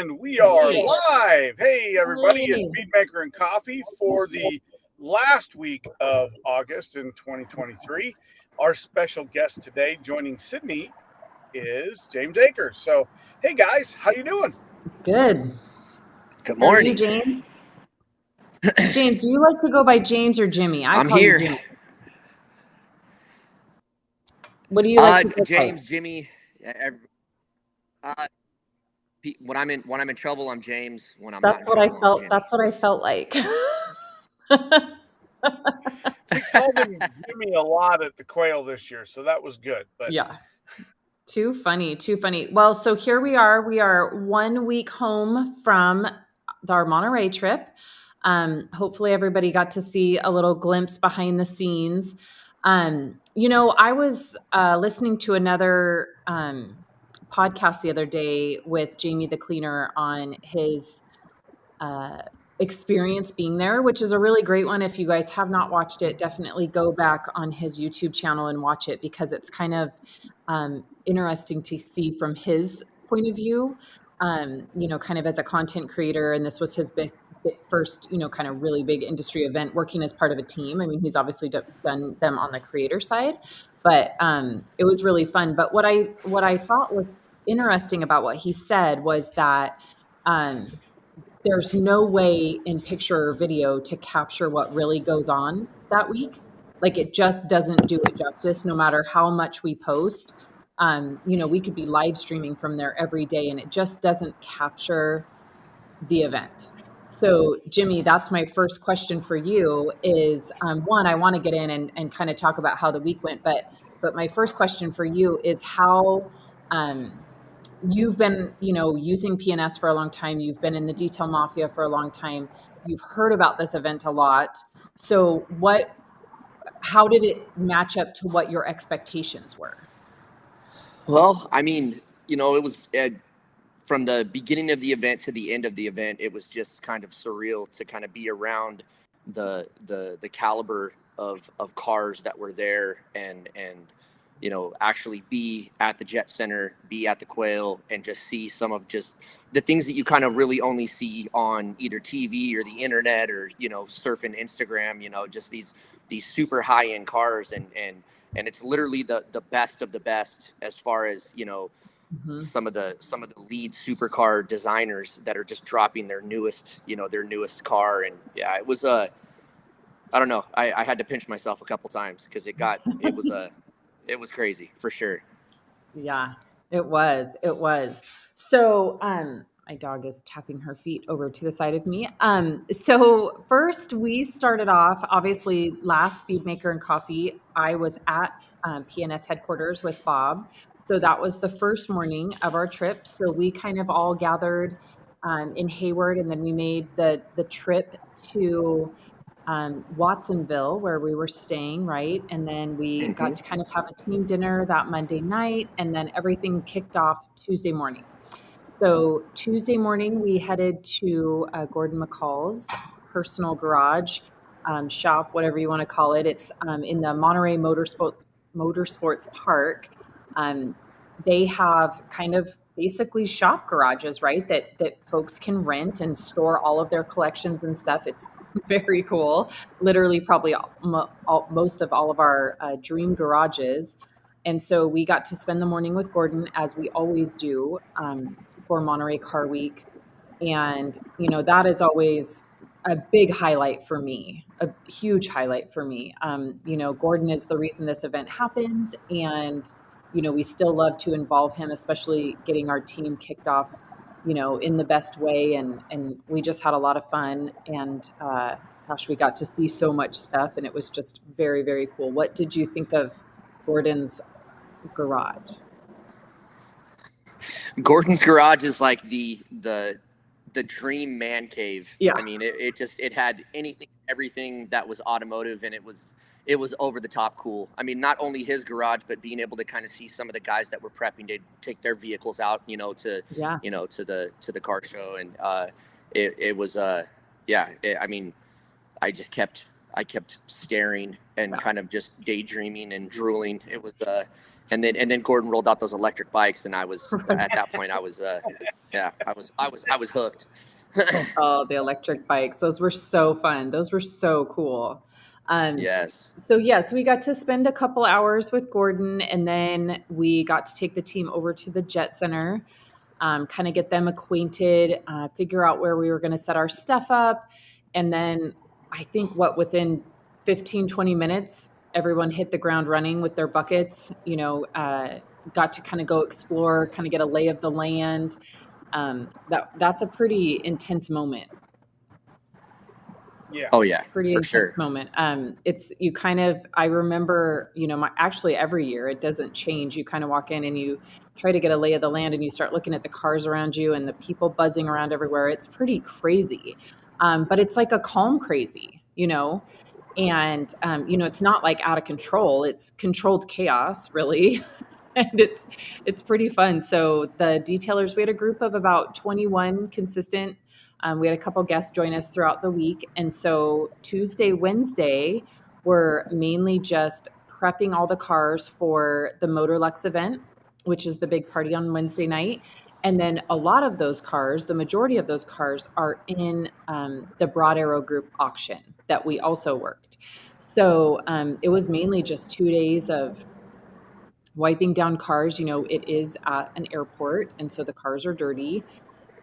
And we are Hey. live. Hey, everybody. It's Hey. Beadmaker and Coffee for the last week of August in 2023. Our special guest today joining Sydney is James Akers. So, hey, guys, how you doing? Good. Good How are morning. you, James? James, do you like to go by James or Jimmy? I'm call here. you Jimmy. What do you like to go James, by? Jimmy. When I'm in trouble, I'm James. When I'm That's not in what I trouble, I'm felt. Jimmy. That's what I felt like. We called him Jimmy a lot at the Quail this year, so that was good. But yeah. Too funny. Too funny. Well, so here we are. We are 1 week home from our Monterey trip. Hopefully everybody got to see a little glimpse behind the scenes. I was listening to another podcast the other day with Jamie the Cleaner on his experience being there, which is a really great one. If you guys have not watched it, definitely go back on his YouTube channel and watch it, because it's kind of interesting to see from his point of view, kind of as a content creator. And this was his first, kind of really big industry event, working as part of a team. I mean, he's obviously done them on the creator side, but it was really fun. But what I thought was interesting about what he said was that there's no way in picture or video to capture what really goes on that week. Like, it just doesn't do it justice, no matter how much we post. We could be live streaming from there every day, and it just doesn't capture the event. So, Jimmy, that's my first question for you is, one, I want to get in and kind of talk about how the week went, but my first question for you is how, you've been, using PNS for a long time. You've been in the detail mafia for a long time. You've heard about this event a lot. So how did it match up to what your expectations were? Well, I mean, it was from the beginning of the event to the end of the event, it was just kind of surreal to kind of be around the caliber of cars that were there, and actually be at the Jet Center, be at the Quail, and just see some of just the things that you kind of really only see on either TV or the internet, or surfing Instagram. Just these super high end cars, and it's literally the best of the best, as far as Mm-hmm. some of the lead supercar designers that are just dropping their newest car. And yeah, it was I don't know, I had to pinch myself a couple times, because it was crazy for sure. Yeah, it was. So, my dog is tapping her feet over to the side of me. So first we started off, obviously, last Beadmaker and Coffee, I was at PNS headquarters with Bob. So that was the first morning of our trip. So we kind of all gathered in Hayward, and then we made the trip to Watsonville, where we were staying, right? And then we got to kind of have a team dinner that Monday night, and then everything kicked off Tuesday morning. So Tuesday morning, we headed to Gordon McCall's personal garage, shop, whatever you want to call it. It's in the Monterey Motorsports Park. They have kind of basically shop garages, right? That folks can rent and store all of their collections and stuff. It's very cool. Literally, probably most of all of our dream garages. And so we got to spend the morning with Gordon, as we always do, for Monterey Car Week. And, that is always a big highlight for me, a huge highlight for me. Gordon is the reason this event happens. And, we still love to involve him, especially getting our team kicked off, in the best way. And we just had a lot of fun. And, gosh, we got to see so much stuff, and it was just very, very cool. What did you think of Gordon's garage? Gordon's garage is like the dream man cave. Yeah. I mean, it had everything that was automotive, and it was over the top cool. I mean, not only his garage, but being able to kind of see some of the guys that were prepping to take their vehicles out, to the car show. And it was I mean, I just kept I kept staring and kind of just daydreaming and drooling. It was and then Gordon rolled out those electric bikes, and I was at that point I was I was hooked. Oh, the electric bikes. Those were so fun. Those were so cool. Yes. So yes, we got to spend a couple hours with Gordon, and then we got to take the team over to the Jet Center, kind of get them acquainted, figure out where we were going to set our stuff up. And then I think within 15, 20 minutes, everyone hit the ground running with their buckets, got to kind of go explore, kind of get a lay of the land. That's a pretty intense moment. Yeah. Oh yeah, Pretty for intense sure. moment. I remember, actually every year it doesn't change. You kind of walk in and you try to get a lay of the land, and you start looking at the cars around you and the people buzzing around everywhere. It's pretty crazy. But it's like a calm crazy, and it's not like out of control. It's controlled chaos, really. And it's pretty fun. So the detailers, we had a group of about 21 consistent. We had a couple guests join us throughout the week. And so Tuesday, Wednesday were mainly just prepping all the cars for the Motorlux event, which is the big party on Wednesday night. And then a lot of those cars, the majority of those cars, are in the Broad Arrow Group auction that we also worked. So it was mainly just 2 days of wiping down cars. It is at an airport, and so the cars are dirty.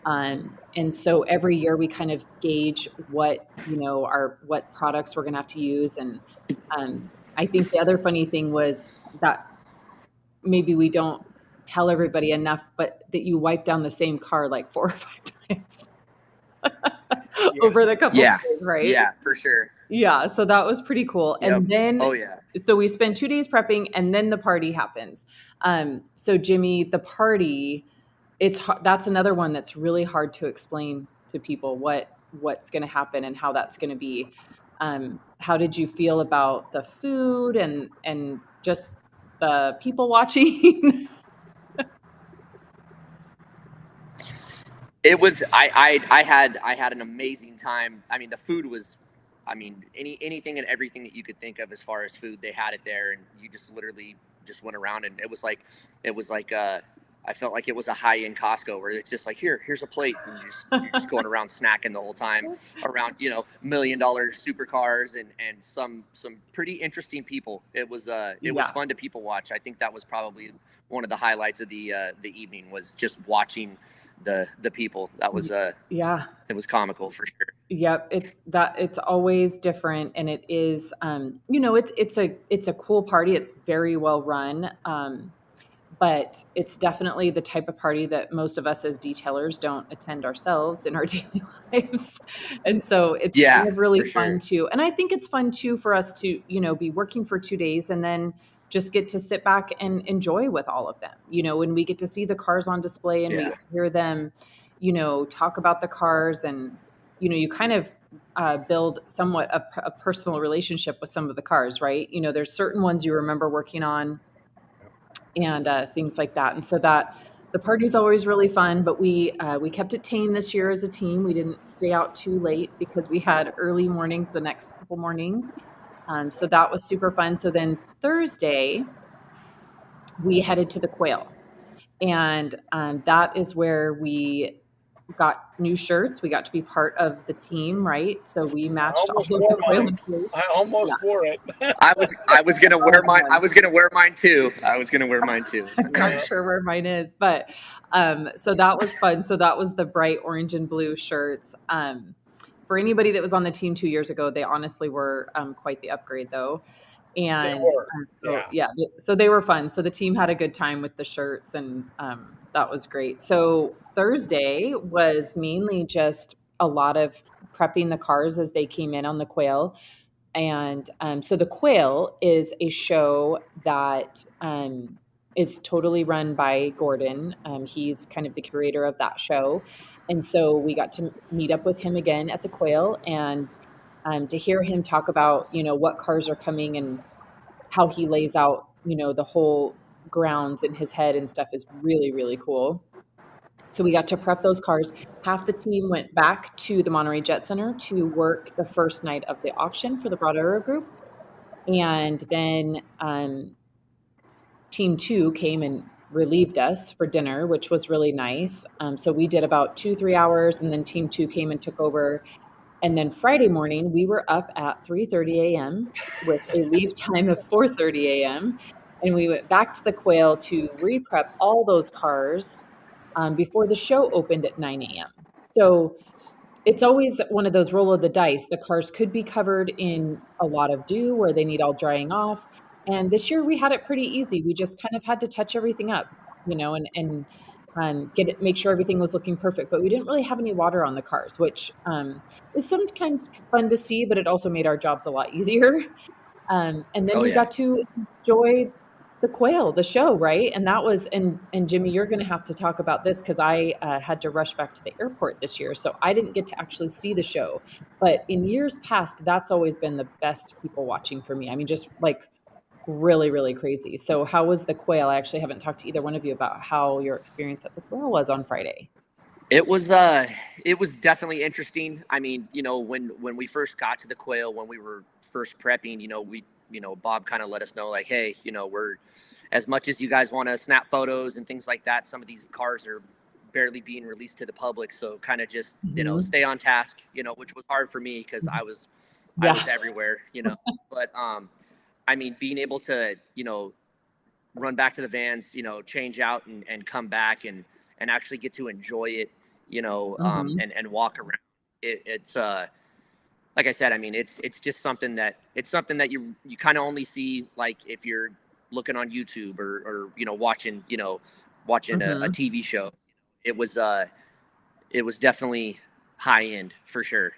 And so every year we kind of gauge what products we're going to have to use. And I think the other funny thing was that maybe we don't tell everybody enough, but that you wipe down the same car like 4 or 5 times over the couple of days, right? Yeah, for sure. Yeah, so that was pretty cool. Yep. And then, oh yeah, so we spend 2 days prepping, and then the party happens. So Jimmy, the party, that's another one that's really hard to explain to people what's going to happen and how that's going to be. How did you feel about the food and just the people watching? It was I had an amazing time. I mean, the food was, anything and everything that you could think of as far as food, they had it there, and you just literally just went around, and it was like I felt like it was a high-end Costco where it's just like, here's a plate, and you're just going around snacking the whole time around, $1 million supercars and some pretty interesting people. It was fun to people watch. I think that was probably one of the highlights of the evening, was just watching the people. That was it was comical for sure. Yep, it's always different, and it is it's a cool party. It's very well run. But it's definitely the type of party that most of us as detailers don't attend ourselves in our daily lives. And so it's kind of really fun too. And I think it's fun too for us to, be working for 2 days and then just get to sit back and enjoy with all of them. When we get to see the cars on display and we get to hear them, talk about the cars, and, you kind of build somewhat a personal relationship with some of the cars, right? There's certain ones you remember working on, and things like that. And so that the party's always really fun, but we kept it tame this year as a team. We didn't stay out too late because we had early mornings the next couple mornings. So that was super fun. So then Thursday, we headed to the Quail, and that is where we got new shirts. We got to be part of the team, right? So we matched all of the Quail shirts. I almost wore it. I was gonna wear mine. I was gonna wear mine too. I'm not sure where mine is, but so that was fun. So that was the bright orange and blue shirts. For anybody that was on the team 2 years ago, they honestly were quite the upgrade, though. And so they were fun. So the team had a good time with the shirts, and that was great. So Thursday was mainly just a lot of prepping the cars as they came in on the Quail. And so the Quail is a show that is totally run by Gordon. He's kind of the curator of that show. And so we got to meet up with him again at the Quail, and to hear him talk about, what cars are coming and how he lays out, the whole grounds in his head and stuff is really, really cool. So we got to prep those cars. Half the team went back to the Monterey Jet Center to work the first night of the auction for the Bradero group. And then team 2 came and relieved us for dinner, which was really nice. So we did about 2-3 hours, and then team 2 came and took over. And then Friday morning, we were up at 3:30 a.m. with a leave time of 4:30 a.m. And we went back to the Quail to re-prep all those cars before the show opened at 9 a.m. So it's always one of those roll of the dice. The cars could be covered in a lot of dew where they need all drying off. And this year we had it pretty easy. We just kind of had to touch everything up, and make sure everything was looking perfect. But we didn't really have any water on the cars, which is sometimes fun to see, but it also made our jobs a lot easier. And then we got to enjoy the Quail, the show, right? And that was, and Jimmy, you're going to have to talk about this because I had to rush back to the airport this year, so I didn't get to actually see the show. But in years past, that's always been the best people watching for me. I mean, just like really, really crazy. So how was the Quail? I actually haven't talked to either one of you about how your experience at the Quail was on Friday. It was definitely interesting. I mean, when we first got to the Quail, when we were first prepping, Bob kind of let us know, like, hey, we're, as much as you guys want to snap photos and things like that, some of these cars are barely being released to the public. So kind of just, stay on task, which was hard for me because I was everywhere, but, I mean, being able to, run back to the vans, change out and come back and actually get to enjoy it, and walk around. It's like I said, I mean, it's just something that you kind of only see, like, if you're looking on YouTube or watching a TV show. It was definitely high end for sure.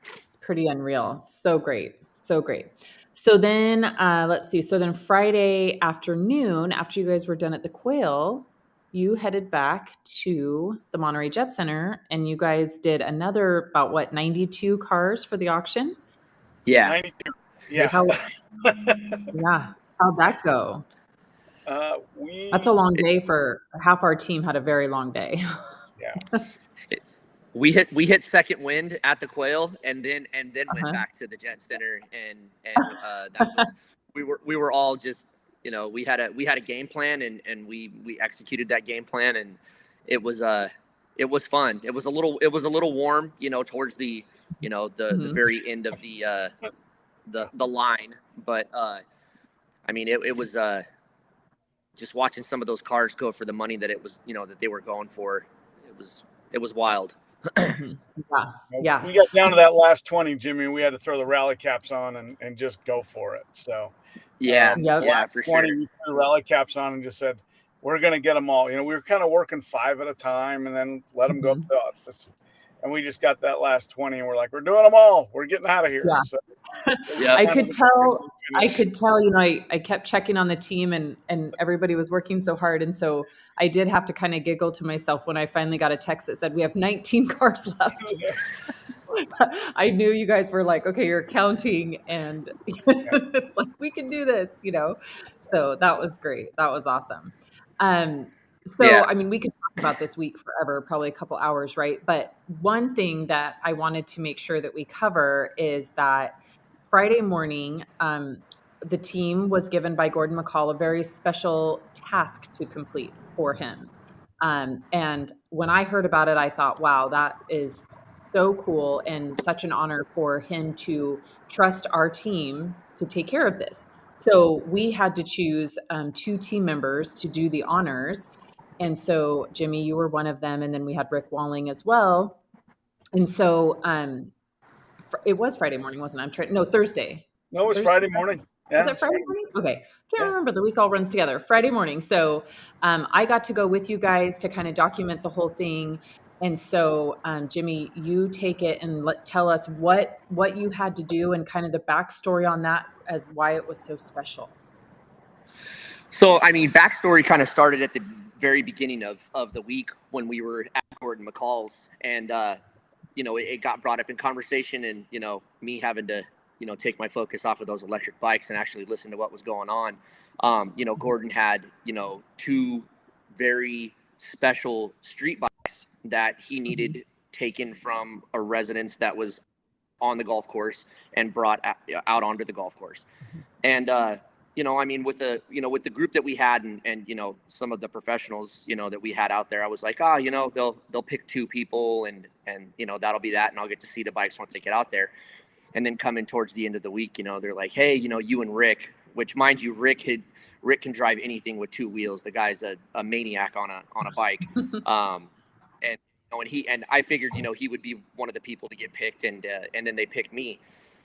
It's pretty unreal. So great. So great. So then let's see. So then Friday afternoon, after you guys were done at the Quail, you headed back to the Monterey Jet Center, and you guys did another about 92 cars for the auction? Yeah. 92. Yeah. Yeah. How'd that go? That's a long day for half our team had a very long day. Yeah. We hit second wind at the Quail and then went back to the Jet Center and that was we were all just, we had a game plan and we executed that game plan, and it was fun. It was a little warm, towards the the very end of the line, but I mean it was just watching some of those cars go for the money that it was, that they were going for. It was wild. Yeah. We got down to that last 20, Jimmy. We had to throw the rally caps on and just go for it. So for 20, sure. we threw the rally caps on and just said, we're going to get them all. We were kind of working 5 at a time and then let them go. And we just got that last 20 and we're like, we're doing them all. We're getting out of here. Yeah. So, I could tell, I kept checking on the team and everybody was working so hard. And so I did have to kind of giggle to myself when I finally got a text that said, we have 19 cars left. I knew you guys were like, okay, you're counting, and it's like, we can do this, So that was great. That was awesome. I mean, we could talk about this week forever, probably a couple hours, right? But one thing that I wanted to make sure that we cover is that Friday morning, the team was given by Gordon McCall a very special task to complete for him. And when I heard about it, I thought, wow, that is so cool and such an honor for him to trust our team to take care of this. So we had to choose 2 team members to do the honors. And so, Jimmy, you were one of them. And then we had Rick Walling as well. And so it was Friday morning, wasn't it? Thursday. No, it was Friday morning. Yeah. Was it Friday morning? Okay. Can't remember. The week all runs together. Friday morning. So I got to go with you guys to kind of document the whole thing. And so, Jimmy, you take it and tell us what you had to do and kind of the backstory on that as why it was so special. So, I mean, backstory kind of started at the very beginning of the week when we were at Gordon McCall's, and it got brought up in conversation, and me having to take my focus off of those electric bikes and actually listen to what was going on. Gordon had 2 very special street bikes that he needed taken from a residence that was on the golf course and brought out onto the golf course. And, you know, I mean, with the group that we had and, you know, some of the professionals, you know, that we had out there, I was like, you know, they'll pick 2 people and, you know, that'll be that. And I'll get to see the bikes once they get out there. And then coming towards the end of the week, you know, they're like, hey, you know, you and Rick, which mind you, Rick can drive anything with 2 wheels. The guy's a maniac on a bike. And and I figured, you know, he would be one of the people to get picked, and then they picked me,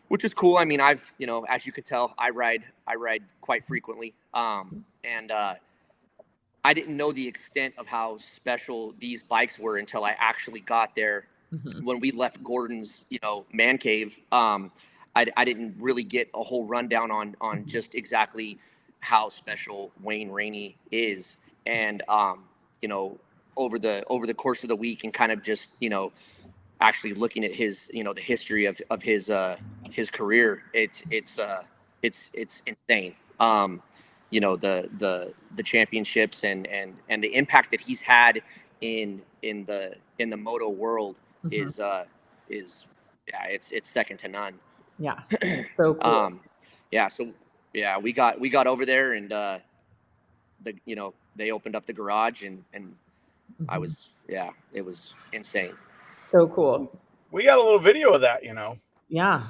which is cool. I mean, I've, you know, as you could tell, I ride quite frequently. And I didn't know the extent of how special these bikes were until I actually got there. When we left Gordon's, you know, man cave. I didn't really get a whole rundown on just exactly how special Wayne Rainey is. And, you know, over the course of the week and kind of just, you know, actually looking at his, you know, the history of his career, it's insane. You know, the championships and the impact that he's had in the moto world is it's second to none. Yeah. So cool. We got over there, and you know, they opened up the garage and I was, it was insane. So cool. We got a little video of that, you know. Yeah.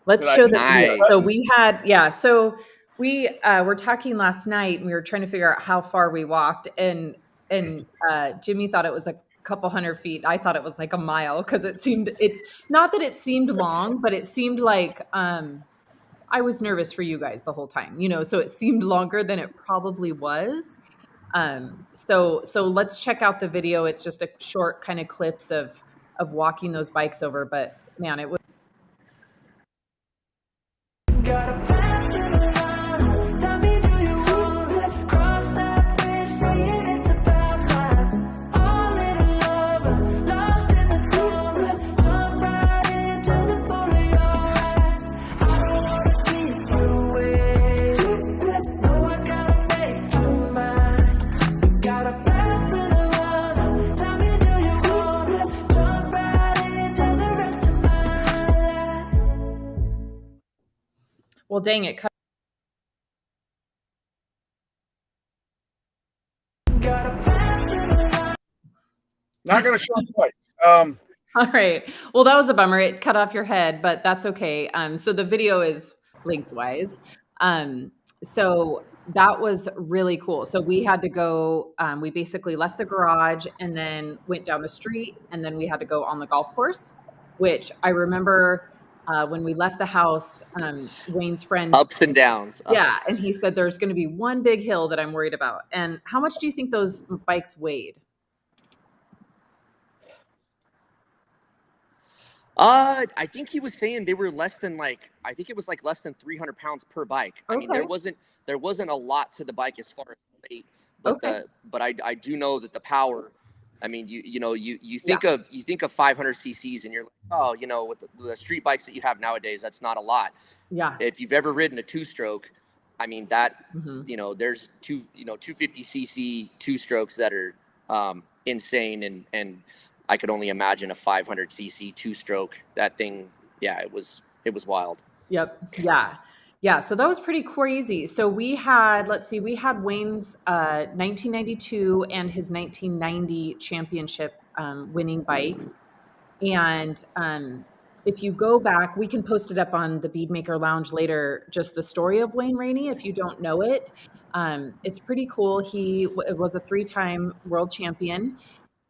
Let's show the video. So we had, so we were talking last night, and we were trying to figure out how far we walked, and Jimmy thought it was a couple hundred feet. I thought it was like a mile, because not that it seemed long, but it seemed like I was nervous for you guys the whole time, you know, so it seemed longer than it probably was. So let's check out the video. It's just a short kind of clips of walking those bikes over, but man, it was. Well, dang it. Not going to show twice. All right. Well, that was a bummer. It cut off your head, but that's okay. So the video is lengthwise. So that was really cool. So we had to go, we basically left the garage and then went down the street, and then we had to go on the golf course, which I remember when we left the house, Wayne's friends. Ups and downs. Yeah. And he said, there's going to be one big hill that I'm worried about. And how much do you think those bikes weighed? I think he was saying they were less than I think it was less than 300 pounds per bike. I mean, there wasn't a lot to the bike as far as weight, but but I do know that the power. I mean, you think of 500 cc's and you're like, oh, you know, with the street bikes that you have nowadays, that's not a lot. Yeah. If you've ever ridden a 2-stroke, I mean that, you know, there's 250 cc 2-strokes that are insane, and I could only imagine a 500 cc 2-stroke. That thing, it was wild. Yep. Yeah. So that was pretty crazy. So we had Wayne's 1992 and his 1990 championship winning bikes. And if you go back, we can post it up on the Beadmaker Lounge later, just the story of Wayne Rainey, if you don't know it. It's pretty cool. He was a 3-time world champion.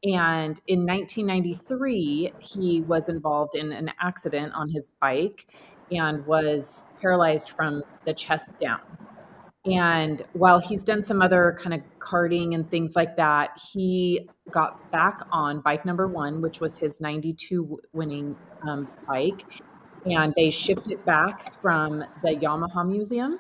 And in 1993, he was involved in an accident on his bike and was paralyzed from the chest down. And while he's done some other kind of karting and things like that, he got back on bike number 1, which was his 92 winning bike. And they shipped it back from the Yamaha Museum.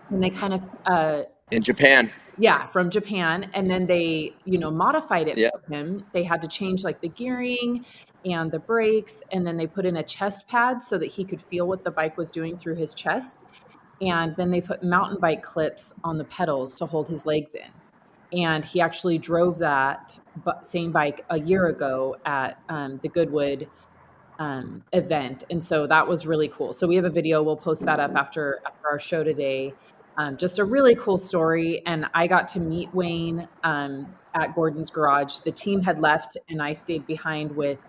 And they kind of... in Japan. Yeah, from Japan. And then they, modified it for him. They had to change the gearing and the brakes. And then they put in a chest pad so that he could feel what the bike was doing through his chest. And then they put mountain bike clips on the pedals to hold his legs in. and he actually drove that same bike a year ago at the Goodwood event. And so that was really cool. So we have a video, we'll post that up after our show today. Just a really cool story. And I got to meet Wayne at Gordon's garage. The team had left and I stayed behind with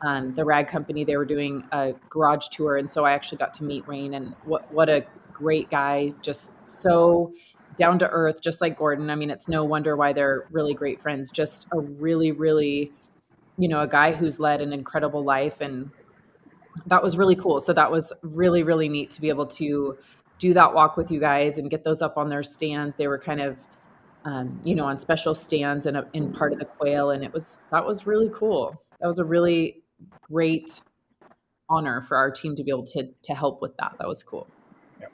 the rag company. They were doing a garage tour. And so I actually got to meet Wayne, and what a great guy, just so down to earth, just like Gordon. I mean, it's no wonder why they're really great friends. Just a really, really, a guy who's led an incredible life. And that was really cool. So that was really, really neat to be able to do that walk with you guys and get those up on their stands. They were kind of, on special stands in part of the Quail. And that was really cool. That was a really great honor for our team to be able to help with that. That was cool. Yeah.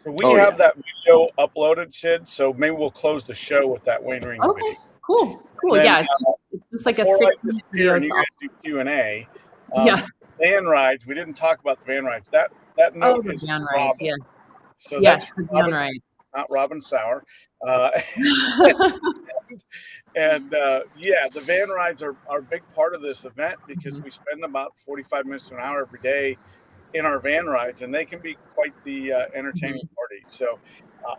So we have that video uploaded, Sid. So maybe we'll close the show with that Wayne Rainey video. Cool. Then, yeah, it's just like a 6-minute video. And you guys do Q&A. Yeah. Van rides. We didn't talk about the van rides. That note is van rides. Yeah. So yes, that's the van rides. Not Robin Sauer. And the van rides are a big part of this event because we spend about 45 minutes to an hour every day in our van rides, and they can be quite the entertaining party. So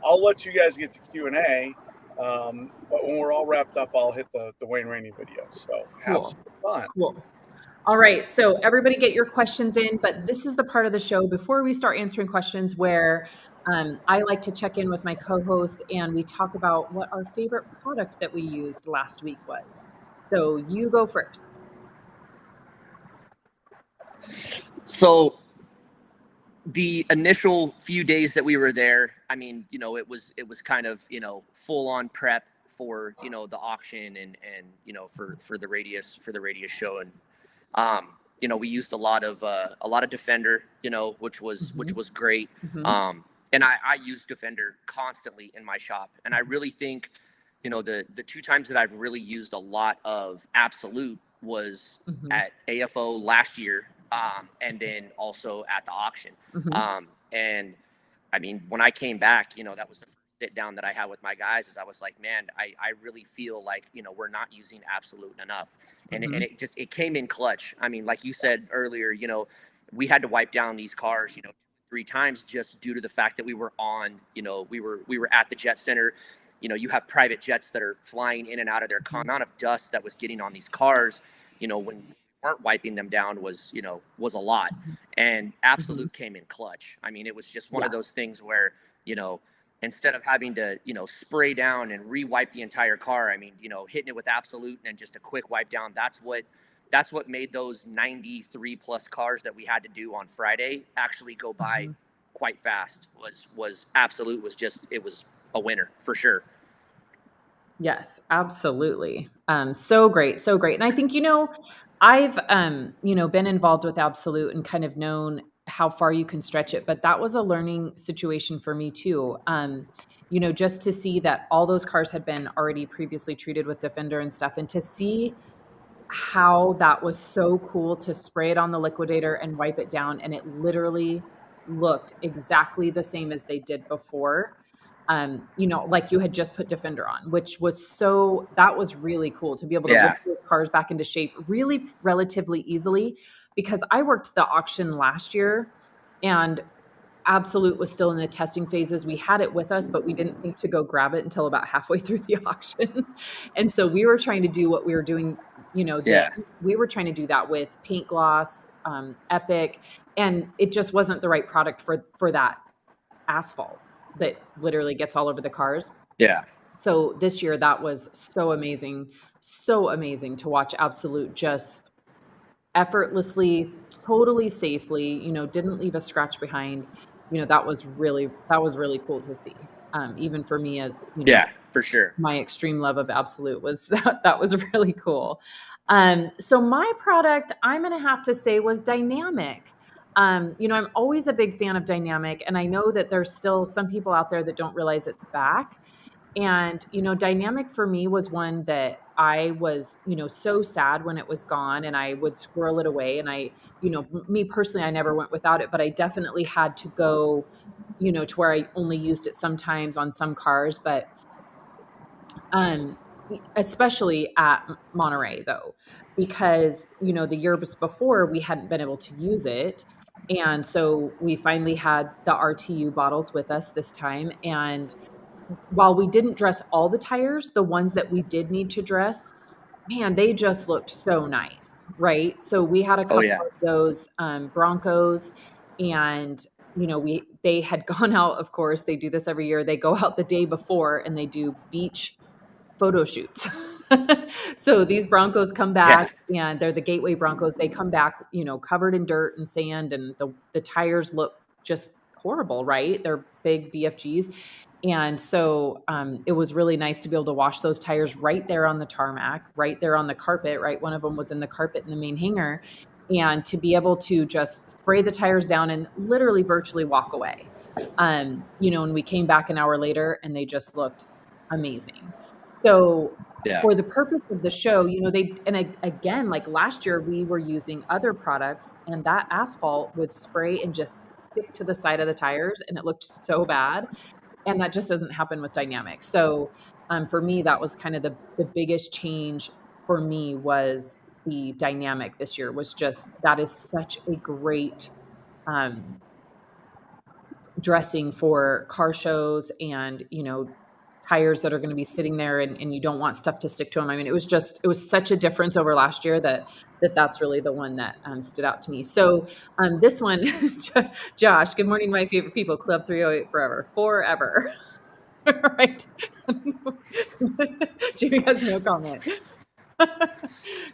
I'll let you guys get to Q&A, but when we're all wrapped up, I'll hit the Wayne Rainey video. So have some fun. Cool. All right, so everybody get your questions in, but this is the part of the show before we start answering questions where I like to check in with my co-host and we talk about what our favorite product that we used last week was. So you go first. So the initial few days that we were there, I mean, it was kind of, full on prep for, the auction and for the radius show. And we used a lot of Defender, which was great. And I use Defender constantly in my shop. And I really think, the two times that I've really used a lot of Absolute was at AFO last year, and then also at the auction. And I mean, when I came back, that was the first sit down that I had with my guys, is I was like, man, I really feel like, we're not using Absolute enough. And it came in clutch. I mean, like you said earlier, we had to wipe down these cars, 3 times just due to the fact that we were on, we were at the jet center. You have private jets that are flying in and out of there. The amount of dust that was getting on these cars, when we weren't wiping them down was a lot. And Absolute came in clutch. I mean, it was just one of those things where, instead of having to, spray down and re-wipe the entire car, I mean, hitting it with Absolute and just a quick wipe down, that's what made those 93 plus cars that we had to do on Friday actually go by quite fast. Was Absolute it was a winner for sure. Yes, absolutely. So great. And I think, I've, been involved with Absolute and kind of known how far you can stretch it, but that was a learning situation for me too. Just to see that all those cars had been already previously treated with Defender and stuff, and to see how that was so cool to spray it on the liquidator and wipe it down, and it literally looked exactly the same as they did before. Like you had just put Defender on, which was that was really cool to be able to whip those cars back into shape really relatively easily, because I worked the auction last year and Absolute was still in the testing phases. We had it with us, but we didn't think to go grab it until about halfway through the auction. And so we were trying to do what we were doing, we were trying to do that with paint gloss, Epic, and it just wasn't the right product for that asphalt that literally gets all over the cars. Yeah. So this year that was so amazing to watch Absolute just effortlessly, totally safely, didn't leave a scratch behind. That was really cool to see. Even for me, as for sure, my extreme love of Absolute was that was really cool. So my product, I'm going to have to say, was Dynamic. I'm always a big fan of Dynamic, and I know that there's still some people out there that don't realize it's back. And, Dynamic for me was one that I was, so sad when it was gone, and I would squirrel it away. And I, me personally, I never went without it, but I definitely had to go, to where I only used it sometimes on some cars. But Um, especially at Monterey though, because, you know, the years before we hadn't been able to use it. And so we finally had the RTU bottles with us this time. And while we didn't dress all the tires, the ones that we did need to dress, man, they just looked so nice, right? So we had a Oh couple yeah. of those Broncos, and you know, they had gone out. Of course, they do this every year. They go out the day before and they do beach photo shoots. So these Broncos come Yeah. back, and they're the Gateway Broncos. They come back, you know, covered in dirt and sand, and the tires look just horrible, right? They're big BFGs. And so it was really nice to be able to wash those tires right there on the tarmac, right there on the carpet, right? One of them was in the carpet in the main hangar. And to be able to just spray the tires down and literally virtually walk away. You know, and we came back an hour later and they just looked amazing. So Yeah. for the purpose of the show, you know, again, like last year, we were using other products and that asphalt would spray and just stick to the side of the tires and it looked so bad. And that just doesn't happen with dynamic. So for me, that was kind of the biggest change for me was the dynamic this year was just, that is such a great um, dressing for car shows and, you know, tires that are going to be sitting there and you don't want stuff to stick to them. I mean, it was such a difference over last year that's really the one that stood out to me. So this one, Josh, good morning, my favorite people, Club 308 forever. Right. Jamie has no comment.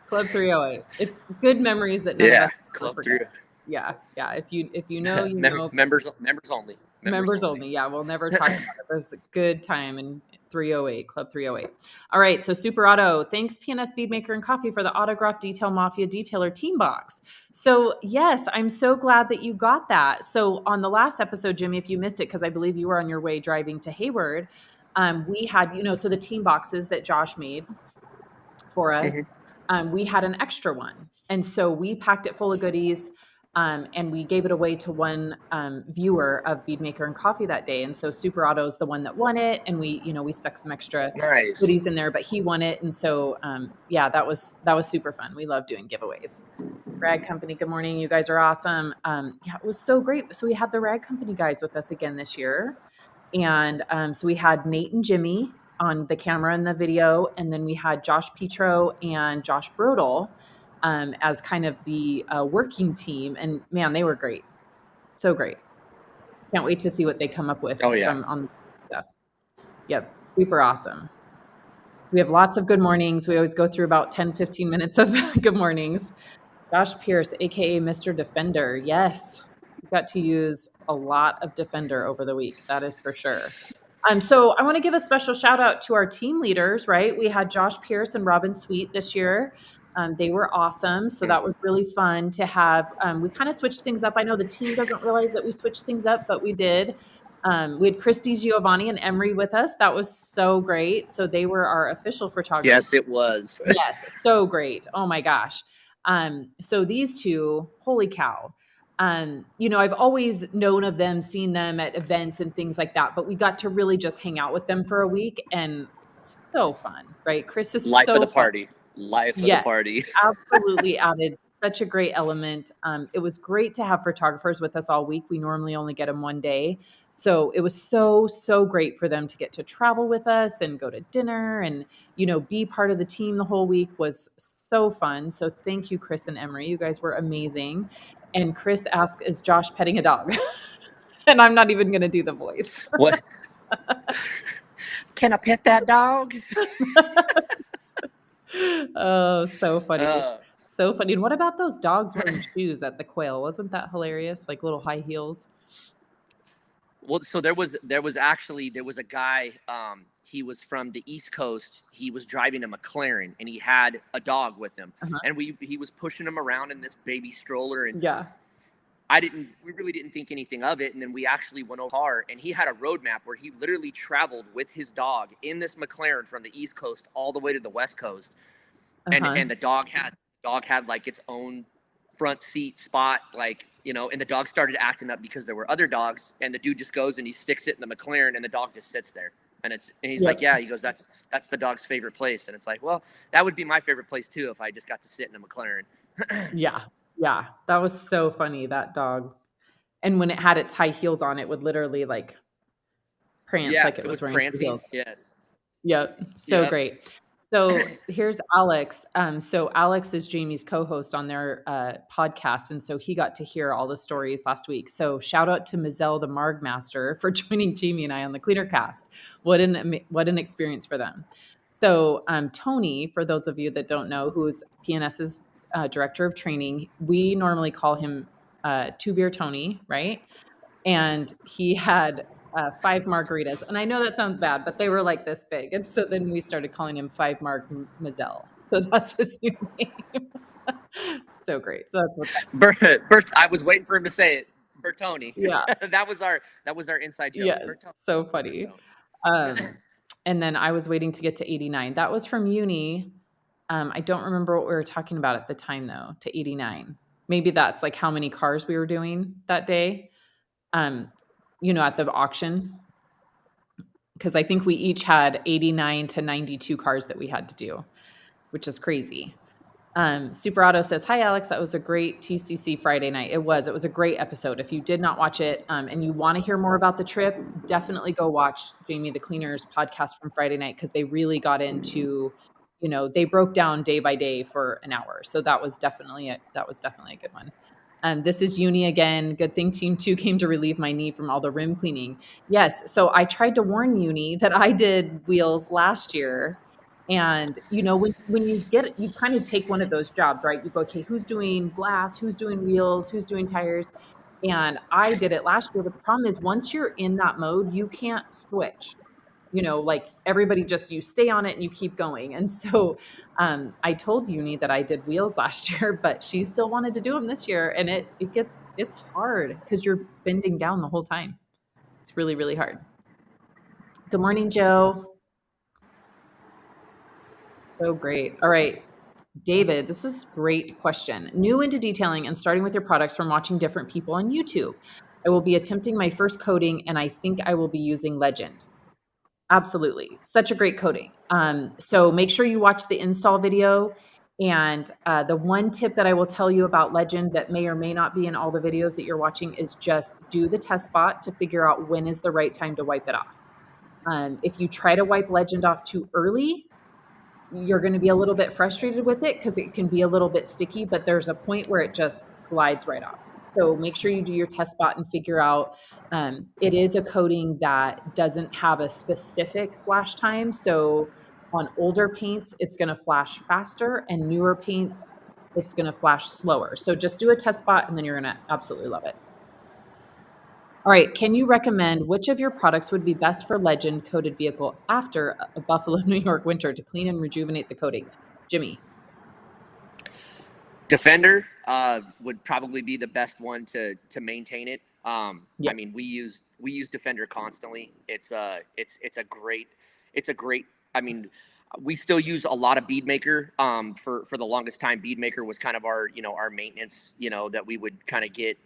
Club 308. It's good memories that none of Yeah. us ever Club forget. 3. Yeah. Yeah. If you know, you know. Members only. Members only. Yeah, we'll never talk about it. It was a good time in 308, Club 308. All right, so Super Auto. Thanks, PNS Bead Maker and Coffee for the Autograph Detail Mafia Detailer Team Box. So, yes, I'm so glad that you got that. So, on the last episode, Jimmy, if you missed it, because I believe you were on your way driving to Hayward, we had, you know, so the team boxes that Josh made for us, we had an extra one. And so we packed it full of goodies. And we gave it away to one viewer of Bead Maker and Coffee that day. And so Super Auto is the one that won it. And we, you know, we stuck some extra Nice. goodies in there, but he won it. And so, yeah, that was super fun. We love doing giveaways. Rag Company, good morning. You guys are awesome. Yeah, it was so great. So we had the Rag Company guys with us again this year. And so we had Nate and Jimmy on the camera and the video. And then we had Josh Petro and Josh Brodel as kind of the working team. And man, they were great. So great. Can't wait to see what they come up with Oh yeah. on the stuff. Yep. Super awesome. We have lots of good mornings. We always go through about 10, 15 minutes of good mornings. Josh Pierce, AKA Mr. Defender. Yes. We got to use a lot of Defender over the week. That is for sure. So I want to give a special shout out to our team leaders, right? We had Josh Pierce and Robin Sweet this year. They were awesome. So that was really fun to have. We kind of switched things up. I know the team doesn't realize that we switched things up, but we did. We had Christy Giovanni and Emery with us. That was so great. So they were our official photographers. Yes, it was. Yes, so great. Oh my gosh. So these two, holy cow. You know, I've always known of them, seen them at events and things like that, but we got to really just hang out with them for a week and so fun, right? Chris is Life so of the fun. party. Life of the party. Absolutely added such a great element. It was great to have photographers with us all week. We normally only get them one day. So it was so great for them to get to travel with us and go to dinner and, you know, be part of the team the whole week was so fun. So thank you, Chris and Emery. You guys were amazing. And Chris asked, is Josh petting a dog? And I'm not even going to do the voice. What? Can I pet that dog? Oh, so funny. So funny. And what about those dogs wearing shoes at the Quail? Wasn't that hilarious? Like little high heels. Well, so there was a guy, he was from the East Coast. He was driving a McLaren and he had a dog with him. And he was pushing him around in this baby stroller. And yeah, we really didn't think anything of it. And then we actually went over car and he had a road map where he literally traveled with his dog in this McLaren from the East Coast all the way to the West Coast. And the dog had like its own front seat spot, like, you know, and the dog started acting up because there were other dogs, and the dude just goes and he sticks it in the McLaren and the dog just sits there. And he's like, yeah, he goes, that's the dog's favorite place. And it's like, well, that would be my favorite place too if I just got to sit in a McLaren. Yeah. Yeah. That was so funny, that dog. And when it had its high heels on, it would literally like prance like it was wearing heels. Yes. Yep. So great. So here's Alex. So Alex is Jamie's co-host on their podcast. And so he got to hear all the stories last week. So shout out to Mizelle, the Marg Master, for joining Jamie and I on the Cleaner Cast. What an experience for them. So Tony, for those of you that don't know, who's PNS's director of training, we normally call him Two Beer Tony, right? And he had 5 margaritas. And I know that sounds bad, but they were like this big. And so then we started calling him 5 Marg Mazel. So that's his new name. So great. So that's Bert, I was waiting for him to say it. Bertoni. Yeah. that was our inside joke. Yes. So funny. And then I was waiting to get to 89. That was from uni. I don't remember what we were talking about at the time though, to 89. Maybe that's like how many cars we were doing that day. At the auction, because I think we each had 89 to 92 cars that we had to do, which is crazy. Super Auto says, hi, Alex. That was a great TCC Friday night. It was a great episode. If you did not watch it and you want to hear more about the trip, definitely go watch Jamie the Cleaner's podcast from Friday night, because they really got into, they broke down day by day for an hour. So that was definitely a good one. This is Uni again. Good thing Team 2 came to relieve my knee from all the rim cleaning. Yes. So I tried to warn Uni that I did wheels last year. And, when you get it, you kind of take one of those jobs, right? You go, okay, who's doing glass? Who's doing wheels? Who's doing tires? And I did it last year. The problem is once you're in that mode, you can't switch. Like everybody you stay on it and you keep going. And so I told Uni that I did wheels last year, but she still wanted to do them this year. And it's hard because you're bending down the whole time. It's really, really hard. Good morning, Joe. So great. All right. David, this is a great question. New into detailing and starting with your products from watching different people on YouTube. I will be attempting my first coating and I think I will be using Legend. Absolutely. Such a great coating. So make sure you watch the install video. And the one tip that I will tell you about Legend that may or may not be in all the videos that you're watching is just do the test spot to figure out when is the right time to wipe it off. If you try to wipe Legend off too early, you're going to be a little bit frustrated with it because it can be a little bit sticky, but there's a point where it just glides right off. So make sure you do your test spot and figure out, it is a coating that doesn't have a specific flash time. So on older paints, it's going to flash faster, and newer paints, it's going to flash slower. So just do a test spot and then you're going to absolutely love it. All right. Can you recommend which of your products would be best for Legend coated vehicle after a Buffalo, New York winter to clean and rejuvenate the coatings? Jimmy. Defender would probably be the best one to maintain it. Yep. I mean, we use Defender constantly. It's a great. I mean, we still use a lot of Bead Maker. For the longest time, Bead Maker was kind of our maintenance. That we would kind of get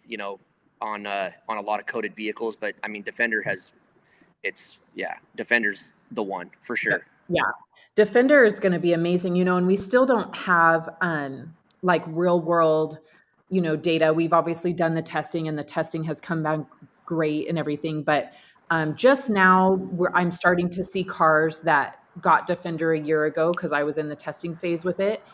on a lot of coated vehicles. But I mean, Defender's the one for sure. Yeah, Defender is going to be amazing. And we still don't have like real world, data. We've obviously done the testing and the testing has come back great and everything. But just now I'm starting to see cars that got Defender a year ago because I was in the testing phase with it.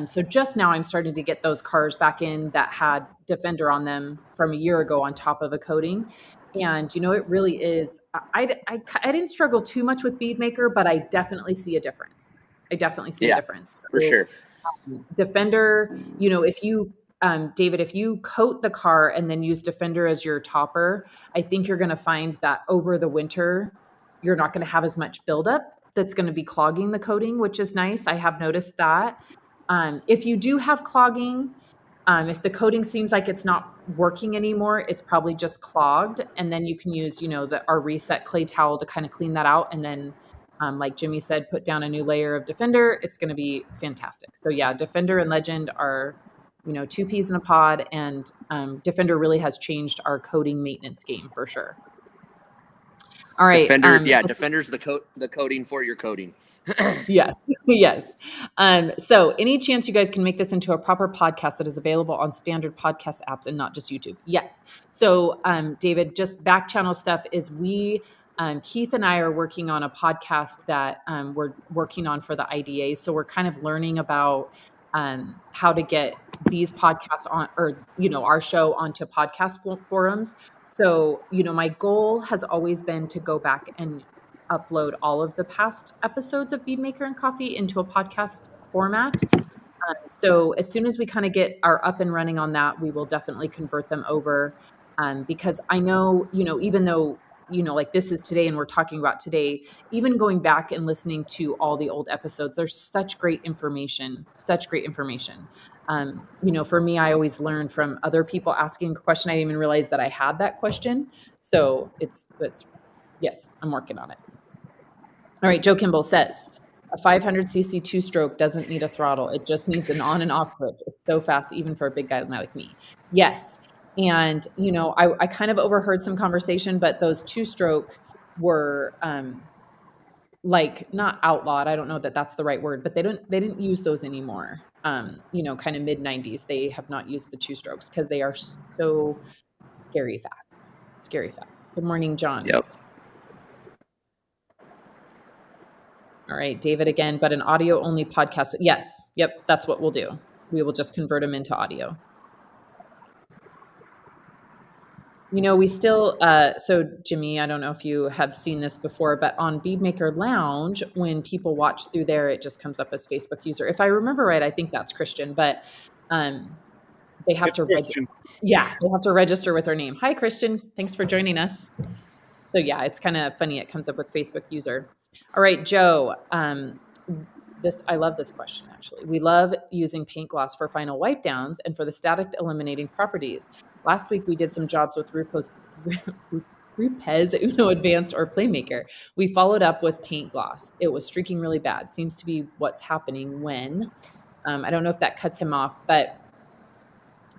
So just now I'm starting to get those cars back in that had Defender on them from a year ago on top of a coating. And, it really is, I didn't struggle too much with Bead Maker, but I definitely see a difference. A difference. For sure. Defender, if you, David, if you coat the car and then use Defender as your topper, I think you're going to find that over the winter, you're not going to have as much buildup that's going to be clogging the coating, which is nice. I have noticed that. If you do have clogging, if the coating seems like it's not working anymore, it's probably just clogged. And then you can use, our reset clay towel to kind of clean that out. And then, like Jimmy said, put down a new layer of Defender. It's going to be fantastic. So yeah, Defender and Legend are, two peas in a pod. And Defender really has changed our coating maintenance game for sure. All right. Defender, Defender's the coding for your coding. Yes. Yes. So any chance you guys can make this into a proper podcast that is available on standard podcast apps and not just YouTube? Yes. So, David, just back channel stuff is Keith and I are working on a podcast that we're working on for the IDA. So we're kind of learning about how to get these podcasts on, or, our show onto podcast forums. So, my goal has always been to go back and upload all of the past episodes of Bead Maker and Coffee into a podcast format. So as soon as we kind of get our up and running on that, we will definitely convert them over. Because I know, even though, like this is today and we're talking about today, even going back and listening to all the old episodes, there's such great information, such great information. For me, I always learn from other people asking a question. I didn't even realize that I had that question. So yes, I'm working on it. All right, Joe Kimball says, a 500cc two-stroke doesn't need a throttle. It just needs an on and off switch. It's so fast, even for a big guy like me. Yes. And, I kind of overheard some conversation, but those two-stroke were like not outlawed. I don't know that that's the right word, but they didn't use those anymore. Kind of mid 90s, they have not used the two-strokes because they are so scary fast. Good morning, John. Yep. All right, David again, but an audio only podcast. Yes. Yep. That's what we'll do. We will just convert them into audio. We still, so Jimmy, I don't know if you have seen this before, but on Beadmaker Lounge, when people watch through there, it just comes up as Facebook user. If I remember right, I think that's Christian, but they have to register. Yeah, they have to register with their name. Hi, Christian. Thanks for joining us. So yeah, it's kind of funny. It comes up with Facebook user. All right, Joe. I love this question, actually. We love using paint gloss for final wipe downs and for the static eliminating properties. Last week, we did some jobs with Rupes Uno Advanced or Playmaker. We followed up with paint gloss. It was streaking really bad. Seems to be what's happening when. I don't know if that cuts him off, but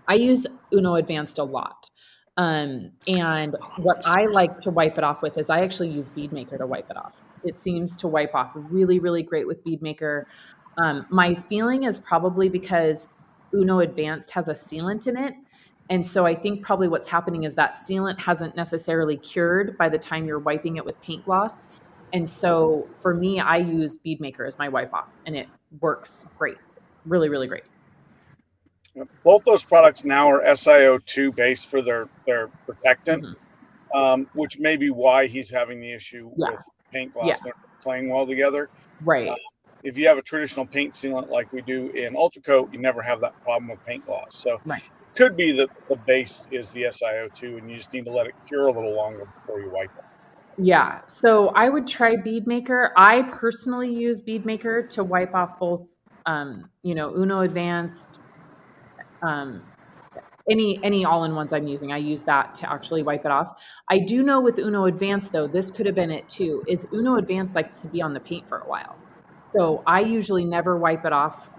I use Uno Advanced a lot. And what I like to wipe it off with is I actually use Bead Maker to wipe it off. It seems to wipe off really, really great with Bead Maker. My feeling is probably because Uno Advanced has a sealant in it. And so I think probably what's happening is that sealant hasn't necessarily cured by the time you're wiping it with paint gloss. And so for me, I use Bead Maker as my wipe off, and it works great. Really, really great. Both those products now are SiO2 based for their protectant, which may be why he's having the issue with paint gloss. They're playing well together. Right. If you have a traditional paint sealant like we do in Ultracoat, you never have that problem with paint gloss. So it could be that the base is the SiO2 and you just need to let it cure a little longer before you wipe it. Yeah. So I would try Bead Maker. I personally use Bead Maker to wipe off both, Uno Advanced, any all-in-ones I'm using. I use that to actually wipe it off. I do know with Uno Advanced, though, this could have been it too, is Uno Advanced likes to be on the paint for a while. So I usually never wipe it off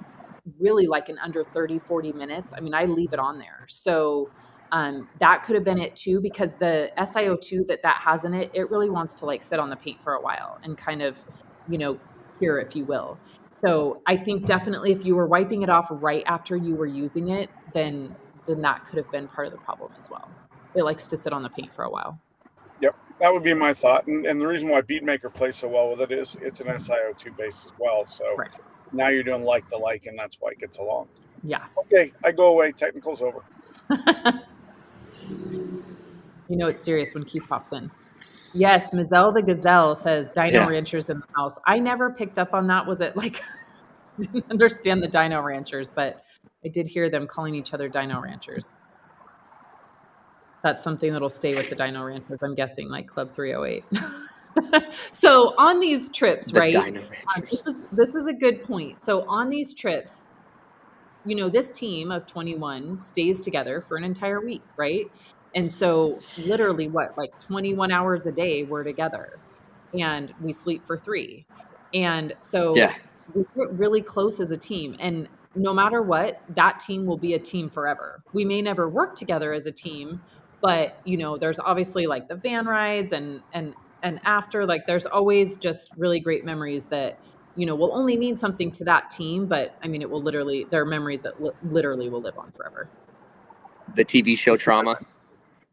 really like in under 30, 40 minutes. I mean, I leave it on there. So that could have been it too, because the SiO2 that has in it, it really wants to like sit on the paint for a while and kind of, cure, if you will. So I think definitely if you were wiping it off right after you were using it, then that could have been part of the problem as well. It likes to sit on the paint for a while. Yep, that would be my thought. And the reason why Bead Maker plays so well with it is it's an SiO2 base as well. So now you're doing like to like, and that's why it gets along. Yeah. Okay, I go away. Technical's over. It's serious when Keith pops in. Yes, Mazel the Gazelle says Dino Ranchers in the house. I never picked up on that. Was it like, didn't understand the Dino Ranchers, but I did hear them calling each other Dino Ranchers. That's something that'll stay with the Dino Ranchers, I'm guessing, like Club 308. So on these trips, right? Dino Ranchers. This is a good point. So on these trips, this team of 21 stays together for an entire week, right? And so literally 21 hours a day we're together, and we sleep for 3. And so we get really close as a team, and no matter what, that team will be a team forever. We may never work together as a team, but there's obviously like the van rides and and after. Like, there's always just really great memories that, will only mean something to that team, but I mean, there are memories that literally will live on forever. The TV show Trauma.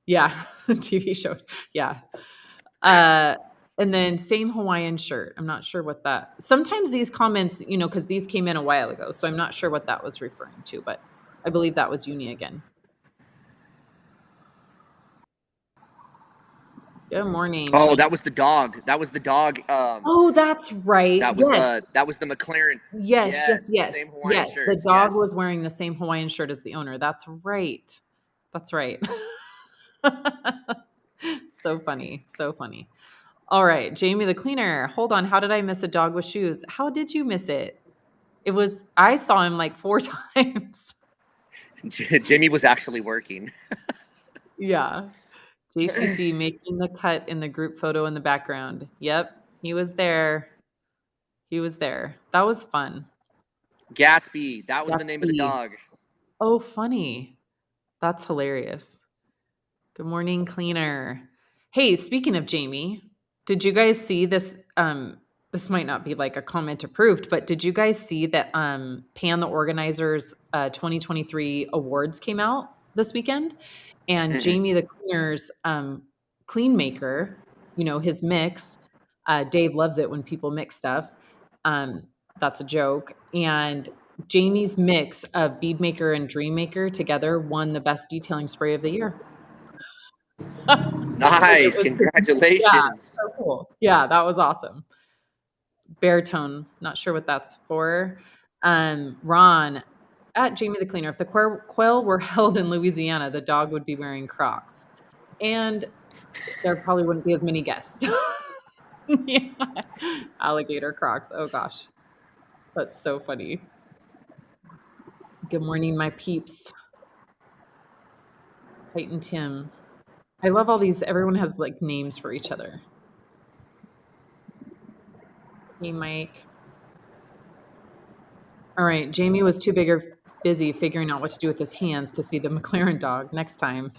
Yeah. TV show. Yeah. And then same Hawaiian shirt. I'm not sure what that, sometimes these comments, cause these came in a while ago, so I'm not sure what that was referring to, but I believe that was Uni again. Good morning. Oh, that was the dog. That was the dog. Oh, that's right. That was Yes. that was the McLaren. Yes. Same Hawaiian Yes. shirts. The dog yes. was wearing the same Hawaiian shirt as the owner. That's right. That's right. So funny. So funny. All right, Jamie the cleaner. Hold on. How did I miss a dog with shoes? How did you miss it? I saw him like 4 times. Jamie was actually working. Yeah. JTC making the cut in the group photo in the background. Yep. He was there. That was fun. Gatsby. That was the name of the dog. Oh, funny. That's hilarious. Good morning, cleaner. Hey, speaking of Jamie, did you guys see this? This might not be like a comment approved, but did you guys see that Pan the organizers 2023 awards came out this weekend? And Jamie the cleaner's clean maker, his mix. Dave loves it when people mix stuff. That's a joke. And Jamie's mix of Bead Maker and Dream Maker together won the best detailing spray of the year. Nice. Congratulations. Yeah, so cool. Yeah, that was awesome. Baritone. Not sure what that's for. Ron, at Jamie the Cleaner, if the Quail were held in Louisiana, the dog would be wearing Crocs. And there probably wouldn't be as many guests. Yeah. Alligator Crocs. Oh, gosh. That's so funny. Good morning, my peeps. Titan Tim. I love all these. Everyone has like names for each other. Hey, Mike. All right. Jamie was too busy figuring out what to do with his hands to see the McLaren dog next time.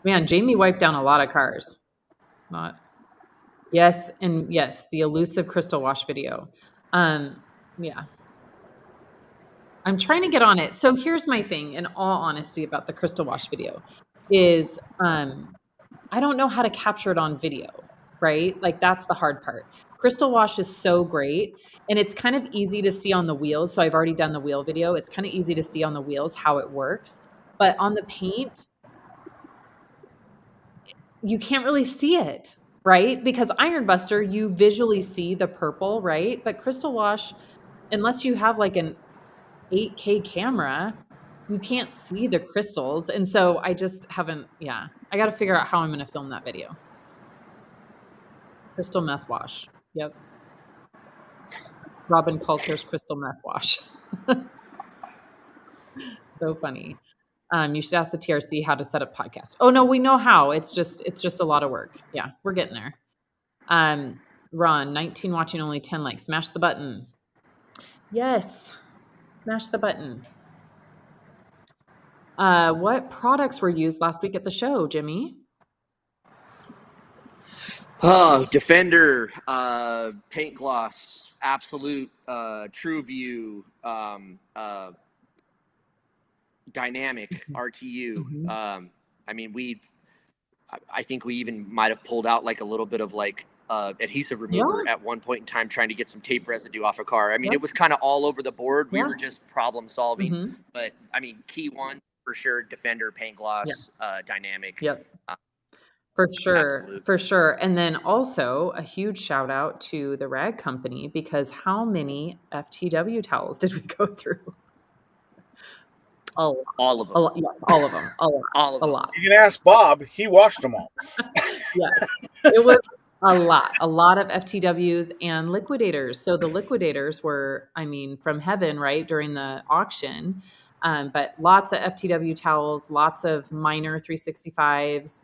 Man, Jamie wiped down a lot of cars. Yes, and yes, the elusive crystal wash video. Yeah. I'm trying to get on it. So here's my thing, in all honesty, about the crystal wash video is I don't know how to capture it on video, right? Like, that's the hard part. Crystal wash is so great, and it's kind of easy to see on the wheels. So I've already done the wheel video. It's kind of easy to see on the wheels how it works, but on the paint, you can't really see it, right? Because Iron Buster, you visually see the purple, right? But crystal wash, unless you have like an 8K camera, you can't see the crystals. And so I just haven't, I got to figure out how I'm going to film that video. Crystal meth wash. Yep. Robin Coulter's crystal meth wash. So funny. You should ask the TRC how to set up podcast. Oh no, we know how. It's just a lot of work. Yeah, we're getting there. Ron, 19 watching, only 10 likes. Smash the button. Yes. Smash the button. What products were used last week at the show, Jimmy? Defender, paint gloss, Absolute, True View, Dynamic, RTU. Mm-hmm. I mean, I think we even might have pulled out like a little bit of like adhesive remover at one point in time, trying to get some tape residue off a car. I mean, it was kind of all over the board. We were just problem solving. Mm-hmm. But I mean, key one for sure: Defender, paint gloss, Dynamic. Yep. For sure. Absolute. For sure. And then also a huge shout out to the rag company, because how many FTW towels did we go through? All of them. Yes, all of them. A lot. You can ask Bob. He washed them all. Yes. It was a lot of FTWs and liquidators. So the liquidators were, I mean, from heaven, right, during the auction. But lots of FTW towels, lots of minor 365s.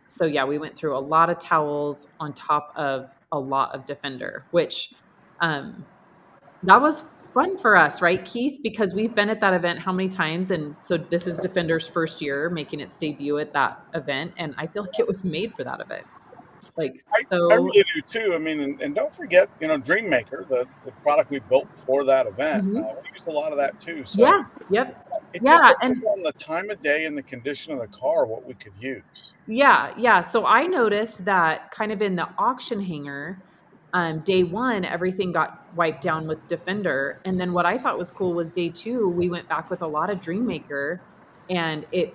So yeah, we went through a lot of towels on top of a lot of Defender, which that was fun for us, right, Keith? Because we've been at that event how many times? And so this is Defender's first year making its debut at that event. And I feel like it was made for that event. Like, I really do too. I mean, and don't forget, Dream Maker, the product we built for that event. Mhm. We used a lot of that too. So Yeah. Yep. it Yeah. just And depends on the time of day and the condition of the car, what we could use. yeah. So I noticed that kind of in the auction hangar, day one, everything got wiped down with Defender. And then what I thought was cool was day two, we went back with a lot of Dreammaker and it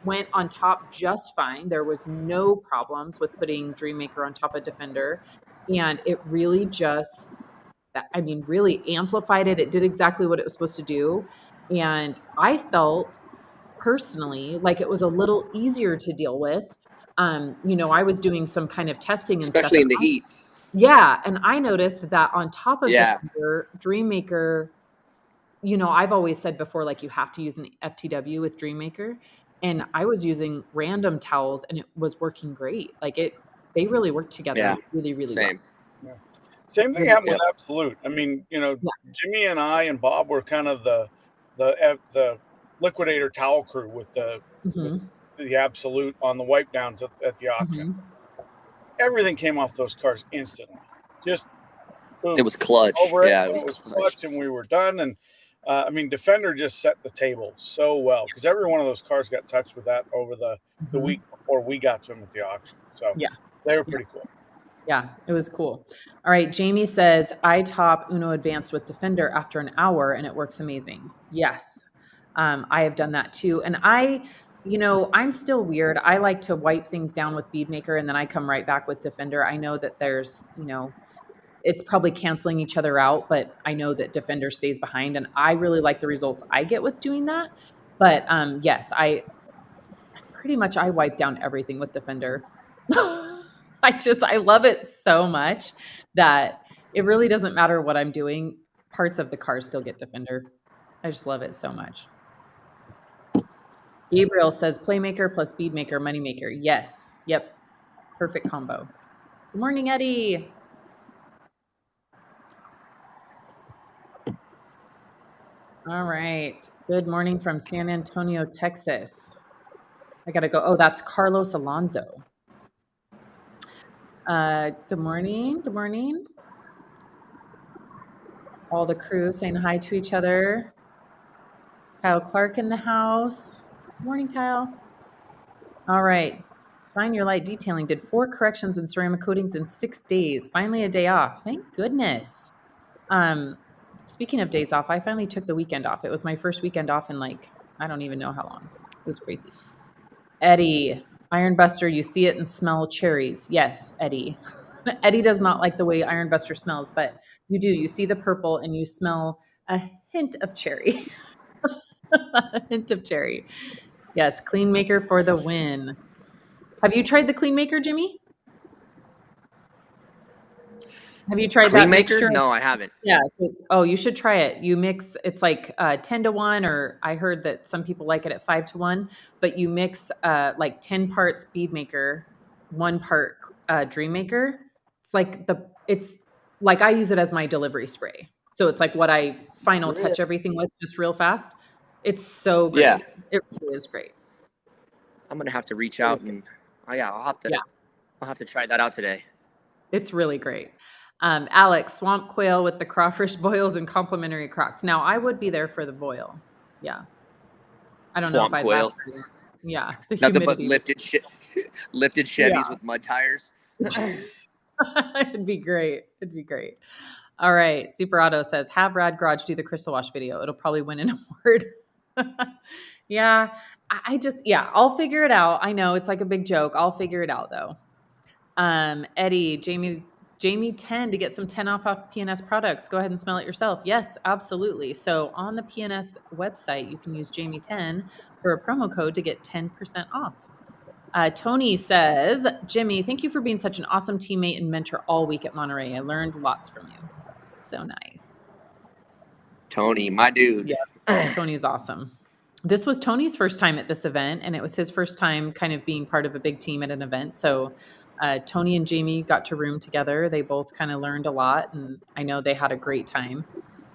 went on top just fine. There was no problems with putting Dreammaker on top of Defender. And it really really amplified it. It did exactly what it was supposed to do. And I felt personally like it was a little easier to deal with. I was doing some kind of testing and stuff. Especially in the heat. Yeah, and I noticed that on top of Yeah. Defender, Dreammaker, I've always said before, like you have to use an FTW with Dreammaker, and I was using random towels, and it was working great. Like they really worked together really, really Same. Yeah. Same thing happened Yep. with Absolute. I mean, Jimmy and I and Bob were kind of the liquidator towel crew with the well. with the Absolute on the wipe downs at the auction. Everything came off those cars instantly. Just boom, It was clutch. over it. Yeah, It it was was clutch. clutch, and we were done. And Defender just set the table so well because every one of those cars got touched with that over the week before we got to them at the auction. So Yeah. they were pretty cool. Yeah, it was cool. All right, Jamie says, I top Uno Advanced with Defender after an hour and it works amazing. Yes, I have done that too. And I'm still weird. I like to wipe things down with Bead Maker and then I come right back with Defender. I know that there's, it's probably canceling each other out, but I know that Defender stays behind and I really like the results I get with doing that. But yes, I wipe down everything with Defender. I love it so much that it really doesn't matter what I'm doing. Parts of the car still get Defender. I just love it so much. Gabriel says Playmaker plus Beadmaker, Moneymaker. Yes. Yep. Perfect combo. Good morning, Eddie. All right. Good morning from San Antonio, Texas. I got to go. Oh, that's Carlos Alonso. Good morning. Good morning. All the crew saying hi to each other. Kyle Clark in the house. Good morning, Kyle. All right. Find Your Light Detailing did 4 corrections and ceramic coatings in 6 days. Finally a day off. Thank goodness. Speaking of days off, I finally took the weekend off. It was my first weekend off in I don't even know how long. It was crazy. Eddie, Iron Buster, you see it and smell cherries. Yes, Eddie. Eddie does not like the way Iron Buster smells, but you do. You see the purple and you smell a hint of cherry. A hint of cherry. Yes, Clean Maker for the win. Have you tried the Clean Maker, Jimmy? Have you tried Clean that Maker? mixture? No, I haven't. Yeah. So you should try it. You mix, it's like 10-1, or I heard that some people like it at 5-1, but you mix 10 parts Bead Maker, 1 part Dream Maker. It's like I use it as my delivery spray. So it's like what I final touch everything with just real fast. It's so great. Yeah. It really is great. I'm gonna have to reach out and I'll have to try that out today. It's really great. Alex, Swamp Quail with the crawfish boils and complimentary Crocs. Now, I would be there for the boil. Yeah. I don't Swamp know if I'd Quail. last for you. Yeah. The Nothing but humidity. lifted Chevys with mud tires. It'd be great. It'd be great. All right. Super Auto says, have Rad Garage do the crystal wash video. It'll probably win an award. Yeah. I'll figure it out. I know it's like a big joke. I'll figure it out though. Eddie, Jamie 10 to get some 10 off PNS products. Go ahead and smell it yourself. Yes, absolutely. So on the PNS website, you can use Jamie 10 for a promo code to get 10% off. Tony says, Jimmy, thank you for being such an awesome teammate and mentor all week at Monterey. I learned lots from you. So nice. Tony, my dude. Yeah, Tony's awesome. This was Tony's first time at this event, and it was his first time kind of being part of a big team at an event. So Tony and Jamie got to room together. They both kind of learned a lot, and I know they had a great time.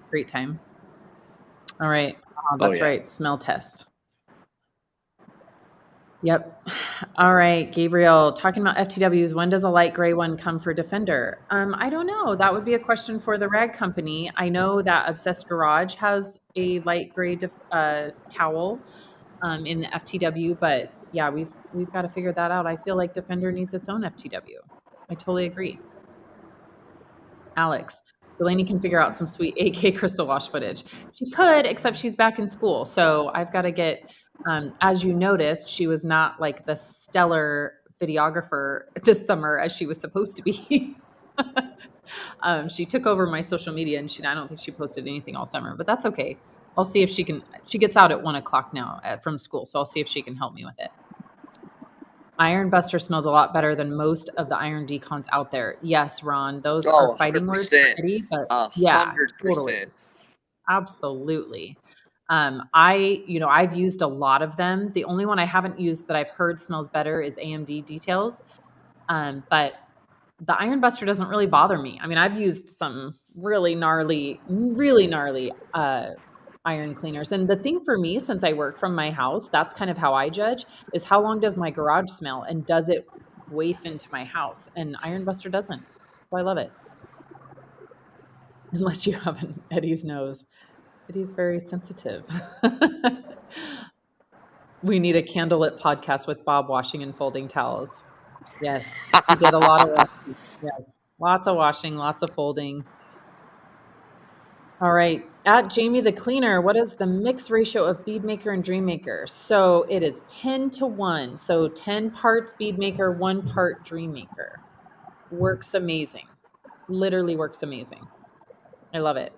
Great time. All right. Oh, that's right. Smell test. Yep. All right, Gabriel, talking about FTWs, when does a light gray one come for Defender? I don't know. That would be a question for the rag company. I know that Obsessed Garage has a light gray towel in the FTW, but yeah, we've got to figure that out. I feel like Defender needs its own FTW. I totally agree. Alex, Delaney can figure out some sweet 8K crystal wash footage. She could, except she's back in school. So I've got to get, as you noticed, she was not like the stellar videographer this summer as she was supposed to be. She took over my social media and I don't think she posted anything all summer, but that's okay. I'll see if she gets out at 1:00 now from school. So I'll see if she can help me with it. Iron Buster smells a lot better than most of the iron decons out there. Yes, Ron, those are fighting words for Eddie, but yeah, 100%. Totally. Absolutely. I've used a lot of them. The only one I haven't used that I've heard smells better is AMD Details. But the Iron Buster doesn't really bother me. I mean, I've used some really gnarly iron cleaners. And the thing for me, since I work from my house, that's kind of how I judge, is how long does my garage smell and does it waif into my house? And Iron Buster doesn't. So I love it. Unless you have an Eddie's nose. Eddie's very sensitive. We need a candlelit podcast with Bob washing and folding towels. Yes, he did a lot of washing. Yes, lots of washing, lots of folding. All right. At Jamie the Cleaner, what is the mix ratio of Bead Maker and Dream Maker? So it is 10-1. So 10 parts Bead Maker, 1 part Dream Maker. Works amazing. Literally works amazing. I love it.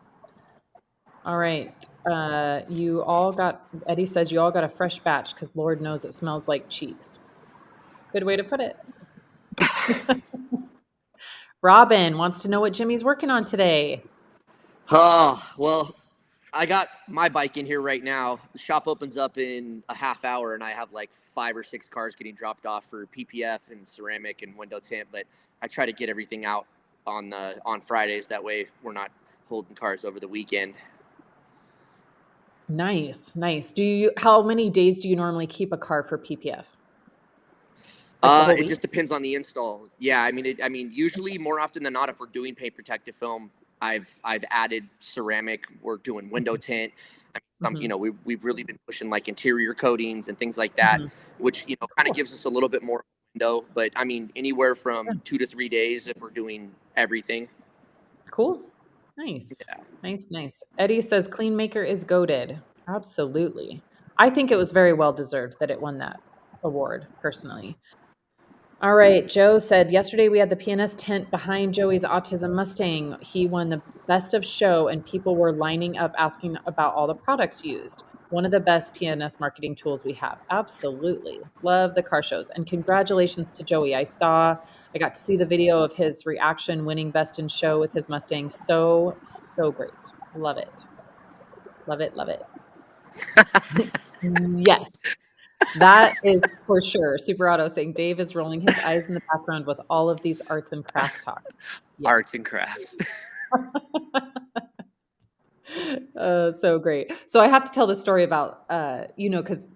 All right. Eddie says you all got a fresh batch because Lord knows it smells like cheese. Good way to put it. Robin wants to know what Jimmy's working on today. Oh, well, I got my bike in here right now. The shop opens up in a half hour, and I have like 5 or 6 cars getting dropped off for PPF and ceramic and window tint. But I try to get everything out on Fridays. That way, we're not holding cars over the weekend. Nice. How many days do you normally keep a car for PPF? It just depends on the install. Yeah, I mean, usually more often than not, if we're doing paint protective film, I've added ceramic. We're doing window tint. We've really been pushing like interior coatings and things like that, which kind of gives us a little bit more window. But I mean, anywhere from 2 to 3 days if we're doing everything. Cool. Nice. Yeah. Nice. Eddie says Clean Maker is goated. Absolutely. I think it was very well deserved that it won that award, personally. All right. Joe said, yesterday we had the PNS tent behind Joey's Autism Mustang. He won the best of show and people were lining up asking about all the products used. One of the best PNS marketing tools we have. Absolutely. Love the car shows. And congratulations to Joey. I got to see the video of his reaction winning best in show with his Mustang. So great. Love it. Love it. Yes. That is for sure. Super Auto saying Dave is rolling his eyes in the background with all of these arts and crafts talk. Yes. Arts and crafts. So great. So I have to tell the story about, because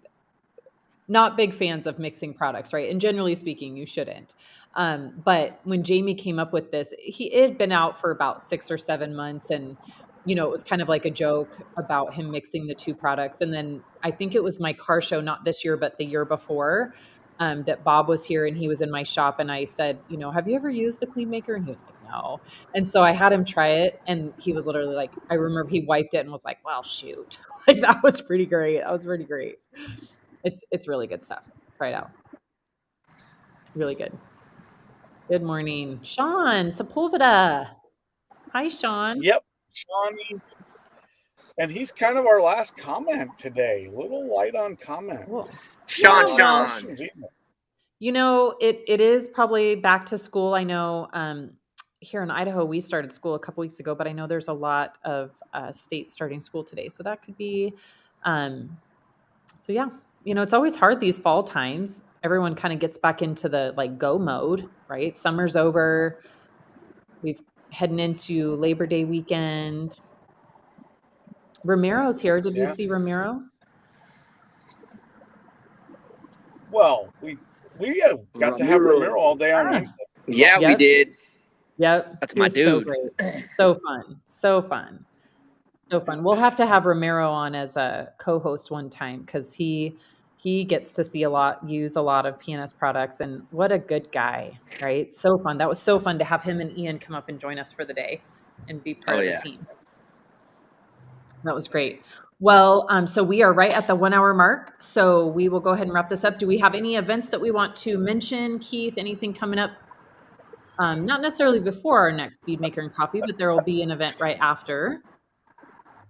not big fans of mixing products, right? And generally speaking, you shouldn't. But when Jamie came up with this, it had been out for about 6 or 7 months, and it was kind of like a joke about him mixing the 2 products. And then I think it was my car show, not this year, but the year before, that Bob was here and he was in my shop. And I said, have you ever used the Clean Maker? And he was like, no. And so I had him try it. And he was literally like, I remember he wiped it and was like, well, shoot. Like, that was pretty great. It's really good stuff. Try it out. Really good. Good morning. Sean Sepulveda. Hi, Sean. Yep. Shawnee. And he's kind of our last comment today. A little light on comments. Cool. Sean. It is probably back to school. I know here in Idaho, we started school a couple weeks ago, but I know there's a lot of states starting school today. So that could be, yeah, it's always hard these fall times. Everyone kind of gets back into the go mode, right? Summer's over. We've heading into Labor Day weekend. Ramiro's here. Did you Yeah. see Ramiro? Well, we got to have Ramiro all day on Ah. Wednesday. Yeah, we Yep. did. Yep. That's He my was so dude. great. So fun. So fun. So fun. We'll have to have Ramiro on as a co-host one time because he gets to see use a lot of PNS products, and what a good guy, right? So fun. That was so fun to have him and Ian come up and join us for the day and be part Oh, of the yeah. team. That was great. Well, so we are right at the 1 hour mark. So we will go ahead and wrap this up. Do we have any events that we want to mention, Keith? Anything coming up? Not necessarily before our next Speed Maker and Coffee, but there will be an event right after.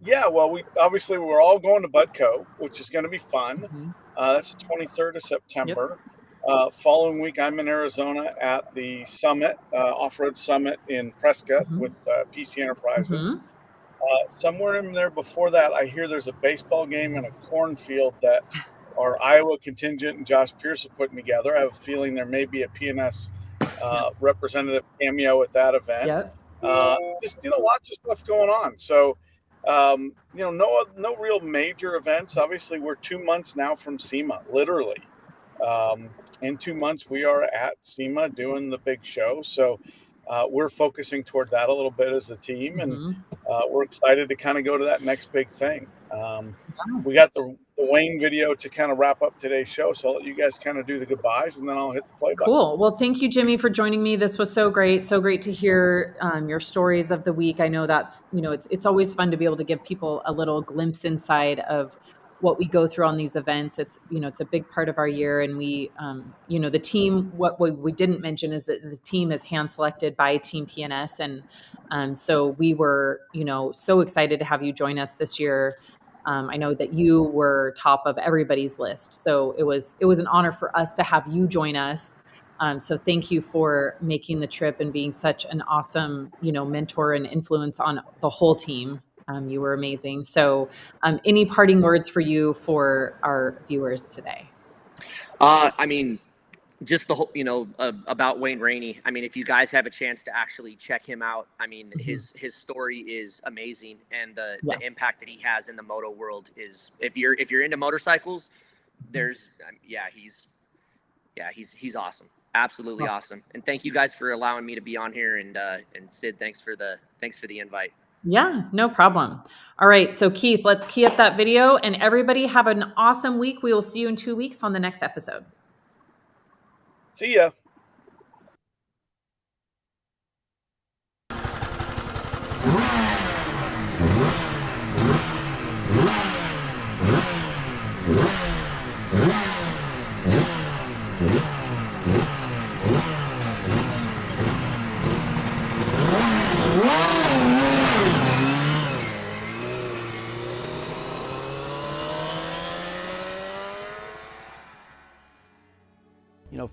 Yeah, well, we're all going to Budco, which is going to be fun. Mhm. That's the 23rd of September. Following week, I'm in Arizona at the summit, off-road summit in Prescott Mhm. with PC Enterprises. Mhm. Somewhere in there before that, I hear there's a baseball game in a cornfield that our Iowa contingent and Josh Pierce are putting together. I have a feeling there may be a PNS representative cameo at that event. Yep. Just lots of stuff going on. So no real major events. Obviously, we're 2 months now from SEMA, literally. In 2 months, we are at SEMA doing the big show. So we're focusing toward that a little bit as a team, and Mhm. we're excited to kind of go to that next big thing. We got the Wayne video to kind of wrap up today's show, so I'll let you guys kind of do the goodbyes, and then I'll hit the play button. Cool. Well, thank you, Jimmy, for joining me. This was so great. So great to hear your stories of the week. I know that's, it's always fun to be able to give people a little glimpse inside of what we go through on these events. It's, it's a big part of our year. And we, the team, what we didn't mention is that the team is hand selected by Team PNS. And so we were, so excited to have you join us this year. I know that you were top of everybody's list. So it was an honor for us to have you join us. So thank you for making the trip and being such an awesome, mentor and influence on the whole team. You were amazing. So any parting words for you for our viewers today? I mean, just the whole, about Wayne Rainey. I mean, if you guys have a chance to actually check him out, I mean, his story is amazing, and the impact that he has in the moto world is, if you're into motorcycles, he's awesome, absolutely awesome. And thank you guys for allowing me to be on here, and Sid, thanks for the invite. Yeah, no problem. All right, so Keith, let's key up that video, and everybody have an awesome week. We will see you in 2 weeks on the next episode. See ya.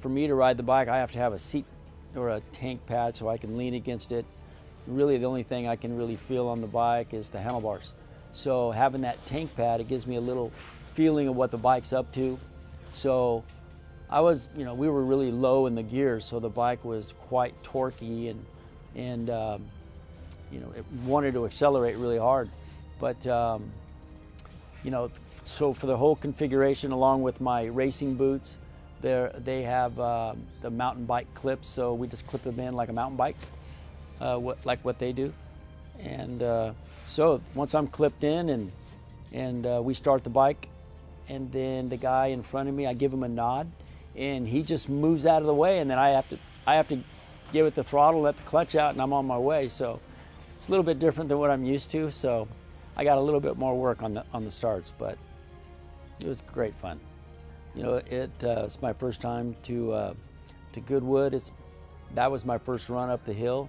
For me to ride the bike, I have to have a seat or a tank pad so I can lean against it. Really, the only thing I can really feel on the bike is the handlebars. So having that tank pad, it gives me a little feeling of what the bike's up to. So I was, we were really low in the gears, so the bike was quite torquey and it wanted to accelerate really hard. But, so for the whole configuration, along with my racing boots, they have the mountain bike clips, so we just clip them in like a mountain bike, like what they do. And so once I'm clipped in and we start the bike, and then the guy in front of me, I give him a nod, and he just moves out of the way, and then I have to give it the throttle, let the clutch out, and I'm on my way. So it's a little bit different than what I'm used to. So I got a little bit more work on the starts, but it was great fun. It's my first time to Goodwood. That was my first run up the hill.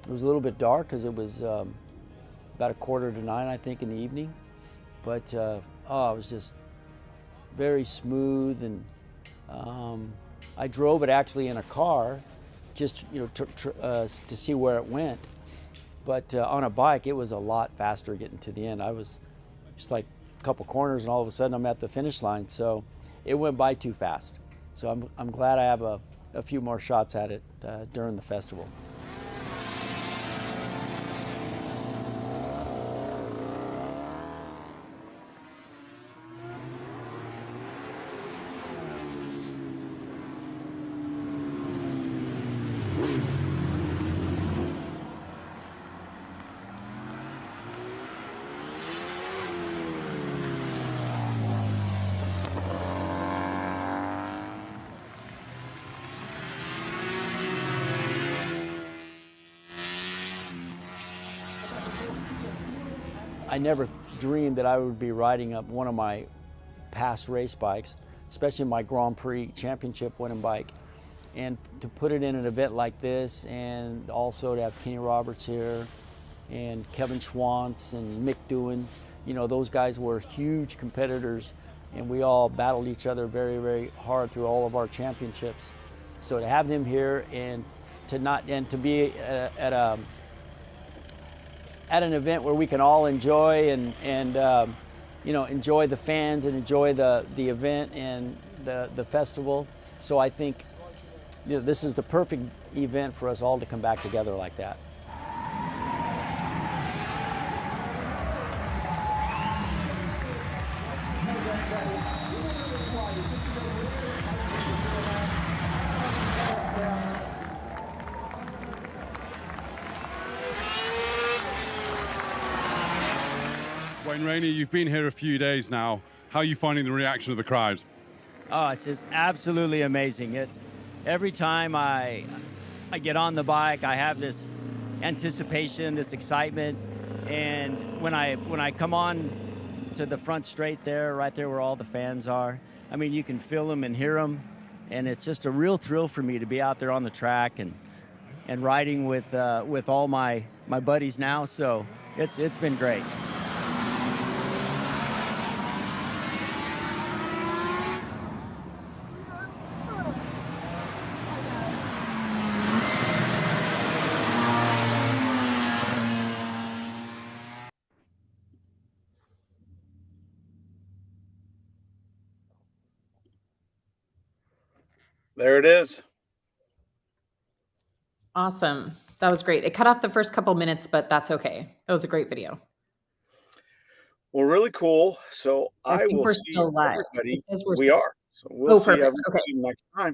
It was a little bit dark because it was about 8:45, I think, in the evening. But it was just very smooth, and I drove it actually in a car, just to see where it went. But on a bike, it was a lot faster getting to the end. I was just like a couple corners, and all of a sudden I'm at the finish line. So it went by too fast. So I'm glad I have a few more shots at it during the festival. I never dreamed that I would be riding up one of my past race bikes, especially my Grand Prix championship winning bike. And to put it in an event like this, and also to have Kenny Roberts here, and Kevin Schwantz and Mick Doohan, you know, those guys were huge competitors, and we all battled each other very, very hard through all of our championships. So to have them here and to be at an event where we can all enjoy and you know, enjoy the fans and enjoy the event and the festival. So I think, you know, this is the perfect event for us all to come back together like that. Rainey, you've been here a few days now. How are you finding the reaction of the crowd? Oh, it's just absolutely amazing. It's every time I get on the bike, I have this anticipation, this excitement, and when I come on to the front straight there, right there where all the fans are, I mean, you can feel them and hear them, and it's just a real thrill for me to be out there on the track and riding with all my buddies now. So it's been great. There it is. Awesome. That was great. It cut off the first couple minutes, but that's okay. That was a great video. Well, really cool. So I think will we're see still live. everybody. It says we're We still- are. So we'll see perfect. everybody Okay. next time.